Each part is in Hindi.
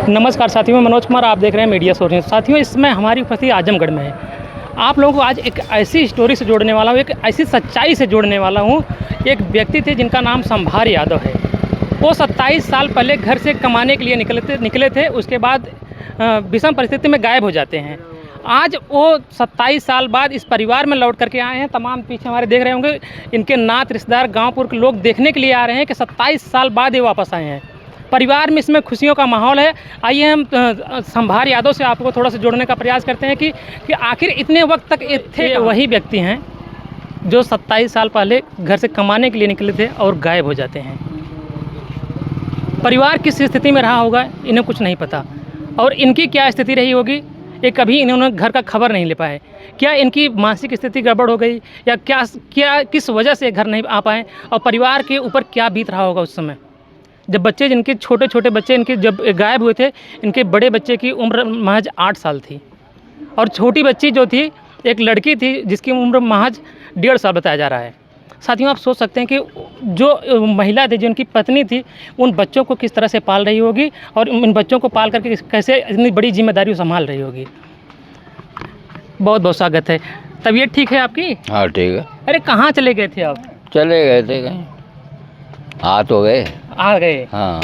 नमस्कार साथियों, मैं मनोज कुमार, आप देख रहे हैं मीडिया सोर्स। साथियों, इसमें हमारी उपस्थिति आजमगढ़ में है। आप लोगों को आज एक ऐसी स्टोरी से जोड़ने वाला हूँ, एक ऐसी सच्चाई से जोड़ने वाला हूँ। एक व्यक्ति थे जिनका नाम संभार यादव है। वो 27 साल पहले घर से कमाने के लिए निकले थे। उसके बाद विषम परिस्थिति में गायब हो जाते हैं। आज वो 27 साल बाद इस परिवार में लौट करके आए हैं। तमाम पीछे हमारे देख रहे होंगे, इनके नात रिश्तेदार गाँवपुर के लोग देखने के लिए आ रहे हैं कि 27 साल बाद ये वापस आए हैं। परिवार में इसमें खुशियों का माहौल है। आइए हम संभार यादव से आपको थोड़ा सा जोड़ने का प्रयास करते हैं कि आखिर इतने वक्त तक थे वही व्यक्ति हैं जो 27 साल पहले घर से कमाने के लिए निकले थे और गायब हो जाते हैं। परिवार किस स्थिति में रहा होगा इन्हें कुछ नहीं पता, और इनकी क्या स्थिति रही होगी ये कभी इन्होंने घर का खबर नहीं ले पाए। क्या इनकी मानसिक स्थिति गड़बड़ हो गई या क्या किस वजह से घर नहीं आ पाए, और परिवार के ऊपर क्या बीत रहा होगा उस समय जब बच्चे, जिनके छोटे छोटे बच्चे इनके जब गायब हुए थे। इनके बड़े बच्चे की उम्र महज 8 साल थी, और छोटी बच्ची जो थी एक लड़की थी जिसकी उम्र महज 1.5 साल बताया जा रहा है। साथियों, आप सोच सकते हैं कि जो महिला थी, जो उनकी पत्नी थी, उन बच्चों को किस तरह से पाल रही होगी और इन बच्चों को पाल करके कैसे इतनी बड़ी जिम्मेदारी संभाल रही होगी। बहुत बहुत स्वागत है। तबीयत ठीक है आपकी? हाँ ठीक है। अरे कहाँ चले गए थे आप? चले गए थे कहीं, आ तो गए। आ गए? हाँ,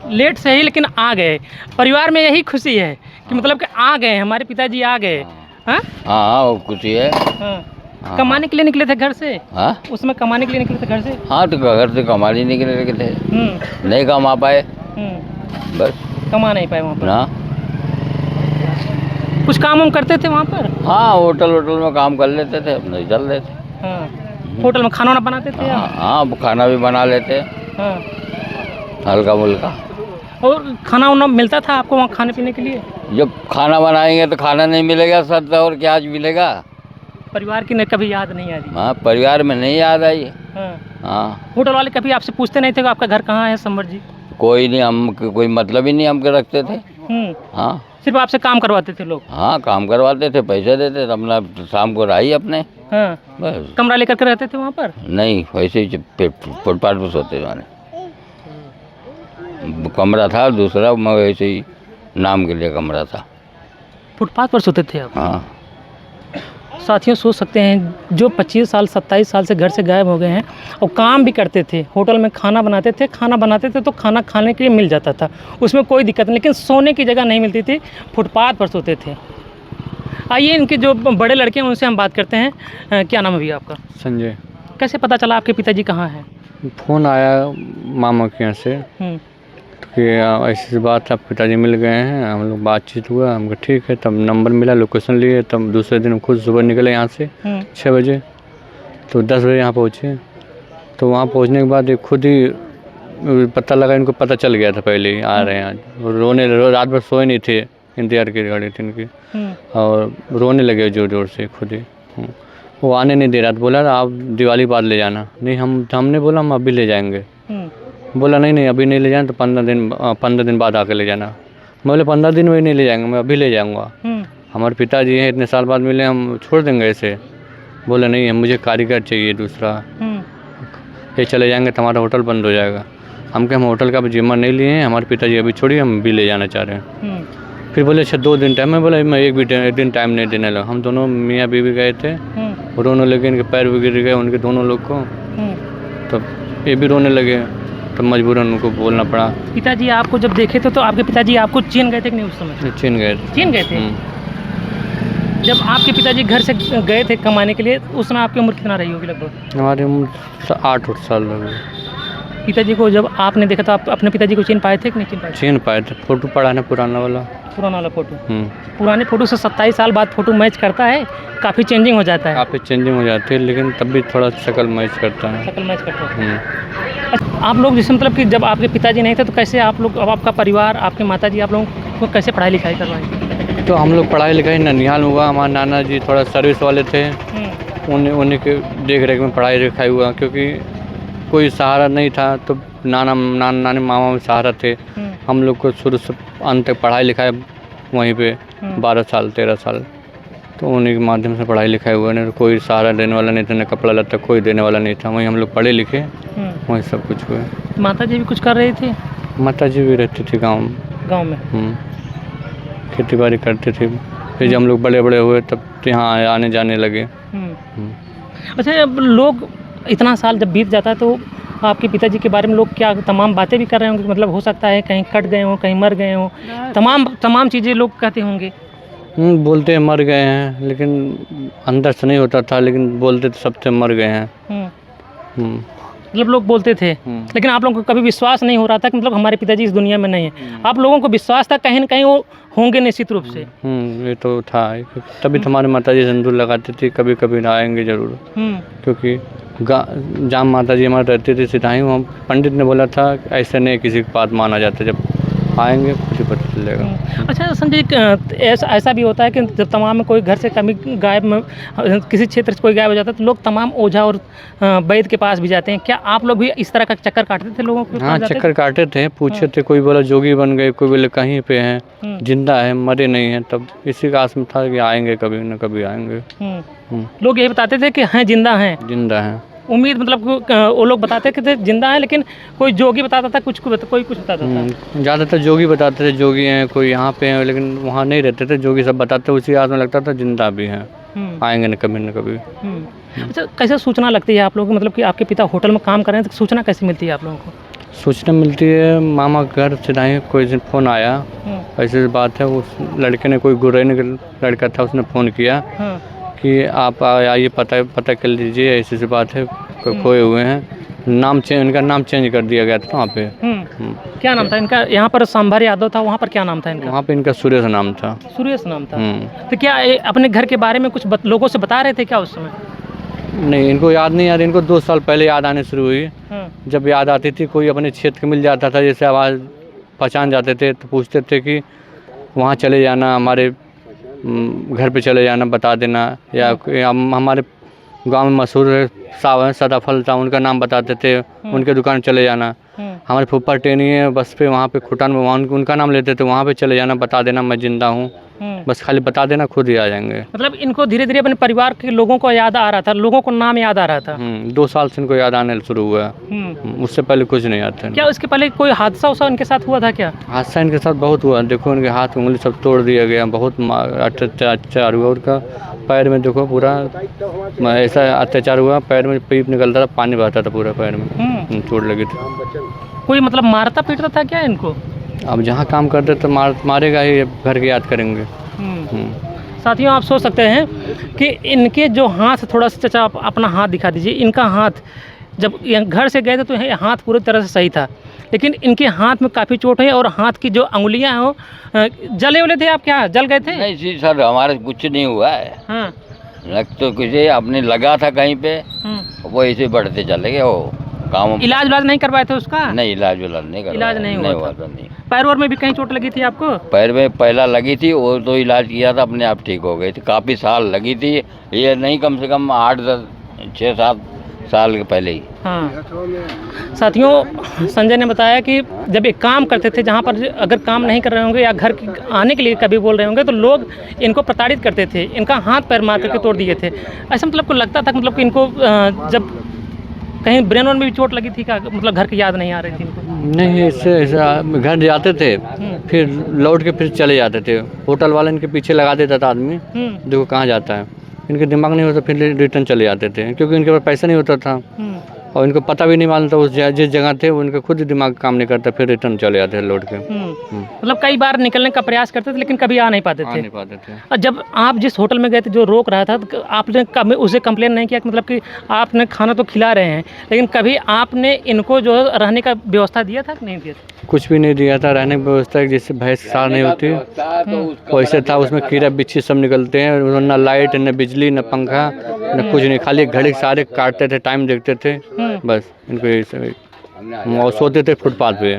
लेट से ही लेकिन आ गए। परिवार में यही खुशी है कि मतलब कि आ गए, हमारे पिताजी आ गए। हाँ हाँ वो कुछ ही है। हाँ। कमाने के लिए निकले थे घर से? हाँ, उसमें कमाने के लिए निकले थे घर से? हाँ तो घर से कमा ही निकले थे, नहीं कमा पाए, बस कमा नहीं पाए वहाँ पर। ना, कुछ काम हम करते थे वहाँ पर? हाँ होटल में काम कर लेते थे, अपने चल रहे थे। हाँ, होटल में खाना वाना बनाते थे? हाँ खाना भी बना लेते, हाँ, हल्का मुल्का। और खाना वाना मिलता था आपको वहाँ खाने पीने के लिए? जब खाना बनाएंगे तो खाना नहीं मिलेगा सर, और क्या आज मिलेगा। परिवार की कभी याद नहीं आ रही? हाँ, परिवार में नहीं याद आई। हाँ। होटल वाले कभी आपसे पूछते नहीं थे कि आपका घर कहाँ है संवर जी? कोई नहीं, हम कोई मतलब ही नहीं हमके रखते थे। हाँ, सिर्फ आपसे काम करवाते थे लोग? हाँ काम करवाते थे, पैसे देते थे, अपना शाम को रही अपने। हाँ, बस। कमरा लेकर के रहते थे वहाँ पर? नहीं, वैसे ही फुटपाथ पर सोते थे। कमरा था दूसरा, मैं वैसे ही नाम के लिए कमरा था। फुटपाथ पर सोते थे आप? हाँ। साथियों, सोच सकते हैं जो 25 साल 27 साल से घर से गायब हो गए हैं और काम भी करते थे, होटल में खाना बनाते थे तो खाना खाने के लिए मिल जाता था, उसमें कोई दिक्कत नहीं, लेकिन सोने की जगह नहीं मिलती थी, फुटपाथ पर सोते थे। आइए इनके जो बड़े लड़के हैं उनसे हम बात करते हैं। क्या नाम है भैया आपका? संजय। कैसे पता चला आपके पिताजी कहाँ हैं? फ़ोन आया मामा के यहाँ से कि ऐसी बात, आप पिताजी मिल गए हैं। हम लोग बातचीत हुआ, हमको ठीक है, तब नंबर मिला, लोकेशन लिए, तब दूसरे दिन हम खुद सुबह निकले यहाँ से 6 बजे, तो 10 बजे यहाँ पहुँचे। तो वहाँ पहुँचने के बाद खुद ही पता लगा, इनको पता चल गया था पहले ही आ रहे हैं आज। रोने, रात भर सोए नहीं थे, इंतजार की गाड़ी थी इनकी, और रोने लगे ज़ोर ज़ोर से खुद ही। वो आने नहीं दे रहा था, बोला आप दिवाली बाद ले जाना। नहीं, हमने बोला हम अभी ले जाएंगे। बोला नहीं अभी नहीं ले जाना, तो 15 दिन बाद आके ले जाना। मैं बोले 15 दिन में नहीं ले जाएंगे, मैं अभी ले जाऊंगा। हमारे पिताजी हैं, इतने साल बाद मिले, हम छोड़ देंगे ऐसे। बोले नहीं, मुझे कारीगर चाहिए दूसरा, ये चले जाएंगे तो हमारा होटल बंद हो जाएगा। हम होटल का भी जिम्मा नहीं लिए हैं, हमारे पिताजी अभी छोड़िए, हम भी ले जाना चाह रहे हैं। फिर बोले अच्छा 2 दिन टाइम। मैं बोला मैं एक दिन टाइम नहीं देने लगा। हम दोनों मियाँ बीवी गए थे, रोने लगे, इनके पैर भी गिर गए उनके दोनों लोग को, तो ये भी रोने लगे, तो मजबूरन उनको बोलना पड़ा। पिताजी आपको जब देखे थे तो आपके पिताजी आपको चीन गए थे कि नहीं उस समय? चीन गए थे। चीन गए थे? जब आपके पिताजी घर से गए थे कमाने के लिए, उस समय आपकी उम्र कितना रही होगी लगभग? हमारी उम्र 8 साल लगी। पिताजी को जब आपने देखा तो आप अपने पिताजी को चीन पाए थे कि नहीं चीन पाए? चीन पाए थे, फोटो पड़ा ना पुराना वाला फोटो। पुराने फोटो से 27 साल बाद फोटो मैच करता है, काफ़ी चेंजिंग हो जाता है। काफ़ी चेंजिंग हो जाती है, लेकिन तब भी थोड़ा शक्ल मैच करता है। शक्ल मैच करता है। अच्छा, आप लोग जैसे मतलब कि जब आपके पिताजी नहीं थे तो कैसे आप लोग, अब आपका परिवार, आपके माताजी, आप लोगों को कैसे पढ़ाई लिखाई करवाई? तो हम लोग पढ़ाई लिखाई ननिहाल में हुआ। हमारे नाना जी थोड़ा सर्विस वाले थे, उन्हीं के देख रेख में पढ़ाई लिखाई हुआ, क्योंकि कोई सहारा नहीं था। तो नानी मामा में सहारा थे। हम लोग को शुरू से अंत तक पढ़ाई लिखाई वहीं पे 12 साल 13 साल, तो उन्हीं के माध्यम से पढ़ाई लिखाई हुआ। नहीं कोई सहारा देने वाला नहीं था, न कपड़ा लत्ता कोई देने वाला नहीं था। वहीं हम लोग पढ़े लिखे, वहीं सब कुछ हुए। माता जी भी कुछ कर रही थी? माता जी भी रहती थी गाँव में। गांव में? खेती बाड़ी करते थे, फिर जब हम लोग बड़े बड़े हुए तब तो यहाँ आने जाने लगे। अच्छा, अब लोग इतना साल जब बीत जाता है तो आपके पिताजी के बारे में लोग क्या तमाम बातें भी कर रहे होंगे, मतलब हो सकता है कहीं कट गए हों, कहीं मर गए हों, तमाम चीज़ें लोग कहते होंगे। बोलते हैं मर गए हैं, लेकिन अंदर से नहीं होता था, लेकिन बोलते थे सबसे मर गए हैं। मतलब लोग बोलते थे, लेकिन आप लोगों को कभी विश्वास नहीं हो रहा था कि मतलब हमारे पिताजी इस दुनिया में नहीं है। आप लोगों को विश्वास था कहीं न कहीं वो होंगे निश्चित रूप से। ये तो था, तभी तो हमारे माताजी सिंदूर लगाते थे, कभी कभी आएंगे जरूर, क्योंकि जहाँ माताजी हमारे रहते थे सिधाई, वहाँ पंडित ने बोला था ऐसे नहीं किसी की बात माना जाता, जब आएंगे कुछ पता चलेगा। अच्छा संजय, ऐसा भी होता है कि जब तमाम कोई घर से कभी गायब में किसी क्षेत्र से कोई गायब हो जाता है तो लोग तमाम ओझा और वैद्य के पास भी जाते हैं, क्या आप लोग भी इस तरह का चक्कर काटते थे लोगों को? हाँ, चक्कर काटे थे, पूछे थे, कोई बोला जोगी बन गए, कोई बोले कहीं पे हैं, जिंदा है, मरे नहीं हैं, तब इसी का आस में था कि आएंगे कभी न कभी आएंगे। लोग यही बताते थे कि हैं, जिंदा हैं, जिंदा हैं। उम्मीद, मतलब वो लोग बताते थे जिंदा है, लेकिन कोई जोगी बताता था, कोई कुछ बताता था। ज़्यादातर जोगी बताते थे जोगी हैं, कोई यहाँ पे हैं, लेकिन वहाँ नहीं रहते थे। जोगी सब बताते, उसी आस में लगता था जिंदा भी हैं, आएंगे न कभी। अच्छा, कैसे सूचना लगती है आप लोगों को, मतलब कि आपके पिता होटल में काम कर रहे हैं तो सूचना कैसे मिलती है आप लोगों को? सूचना मिलती है, मामा घर से नहीं, कोई दिन फ़ोन आया, ऐसी बात है, उस लड़के ने, कोई गुर्रेन लड़का था, उसने फ़ोन किया कि आप आइए, पता कर लीजिए, ऐसी बात है, खोए हुए हैं। इनका नाम चेंज कर दिया गया था वहाँ पे। क्या नाम था इनका? यहाँ पर संभार यादव था, वहाँ पर क्या नाम था इनका? वहाँ पे इनका सुरेश नाम था। सुरेश नाम था। तो क्या अपने घर के बारे में कुछ लोगों से बता रहे थे क्या उस समय? नहीं, इनको याद नहीं आ रही। इनको 2 साल पहले याद आने शुरू हुई। जब याद आती थी, कोई अपने क्षेत्र के मिल जाता था, जैसे आवाज़ पहचान जाते थे तो पूछते थे कि वहाँ चले जाना, हमारे घर पे चले जाना, बता देना, या हमारे गांव में मशहूर है सदाफल था, उनका नाम बताते थे, उनके दुकान चले जाना। हमारे फूफा टेनी है बस पे, वहाँ पे खुटान में, वहाँ उनका नाम लेते थे, वहाँ पे चले जाना, बता देना मैं जिंदा हूँ, बस खाली बता देना, खुद ही आ जाएंगे। मतलब इनको धीरे धीरे अपने परिवार के लोगों को याद आ रहा था, लोगों को नाम याद आ रहा था। 2 साल से इनको याद आने शुरू हुआ। उससे पहले कुछ नहीं याद था। क्या उसके पहले कोई हादसा इनके साथ हुआ था क्या? हादसा इनके साथ बहुत हुआ, देखो इनके हाथ उंगली सब तोड़ दिया गया, बहुत अत्याचार हुआ उनका। पैर में देखो पूरा ऐसा अत्याचार हुआ, पैर में पीप निकलता था, पानी बहता था पूरा पैर में, चोट लगी थी। कोई मतलब मारता पीटता था क्या इनको? अब जहाँ काम करते तो मारेगा ही, घर की याद करेंगे। साथियों, आप सोच सकते हैं कि इनके जो हाथ, थोड़ा सा चाचा आप अपना हाथ दिखा दीजिए। इनका हाथ जब घर से गए थे तो हाथ पूरी तरह से सही था, लेकिन इनके हाथ में काफ़ी चोट है और हाथ की जो अंगुलियां हैं वो जले हुए थे। आप क्या जल गए थे? नहीं जी सर, हमारे कुछ नहीं हुआ है। हाँ, लग तो किसी अपने लगा था कहीं पे, वो ऐसे बढ़ते चले गए। वो काम इलाज नहीं करवाए थे उसका? नहीं, इलाज नहीं करवाया। इलाज नहीं हुआ था। नहीं। पैर में भी कहीं चोट लगी थी आपको? पैर में पहला लगी थी, वो तो इलाज किया था, अपने आप ठीक हो गई थी। काफ़ी साल लगी थी, ये नहीं, कम से कम 8-10-6-7 साल के पहले ही। हाँ साथियों, संजय ने बताया कि जब एक काम करते थे, जहाँ पर अगर काम नहीं कर रहे होंगे या घर आने के लिए कभी बोल रहे होंगे तो लोग इनको प्रताड़ित करते थे, इनका हाथ पैर मार करके तोड़ दिए थे। ऐसा मतलब को लगता था, मतलब कि इनको जब कहीं ब्रेन में भी चोट लगी थी क्या, मतलब घर की याद नहीं आ रही थी इनको? नहीं, ऐसा घर जाते थे, फिर लौट के फिर चले जाते थे। होटल वाले इनके पीछे लगा देता था आदमी, देखो कहाँ जाता है, इनके दिमाग नहीं होता, फिर रिटर्न चले जाते थे, क्योंकि इनके पास पैसा नहीं होता था और इनको पता भी नहीं मालूम था उस जिस जगह थे, वो इनका खुद दिमाग काम नहीं करता, फिर रिटर्न चले जाते थे लौट के। मतलब कई बार निकलने का प्रयास करते थे, लेकिन कभी आ नहीं पाते थे। और जब आप जिस होटल में गए थे जो रोक रहा था, तो आपने उसे कंप्लेन नहीं किया कि मतलब कि आपने खाना तो खिला रहे हैं, लेकिन कभी आपने इनको जो रहने का व्यवस्था दिया था कि नहीं दिया था? कुछ भी नहीं दिया था, रहने की व्यवस्था जैसे भैंस सार नहीं होती वैसे था। उसमें कीड़ा बिच्छी सब निकलते हैं, न लाइट, न बिजली, न पंखा, न कुछ नहीं, खाली घड़ी सारे काटते थे, टाइम देखते थे, बस इनको यही सब। सोते थे फुटपाथ पे।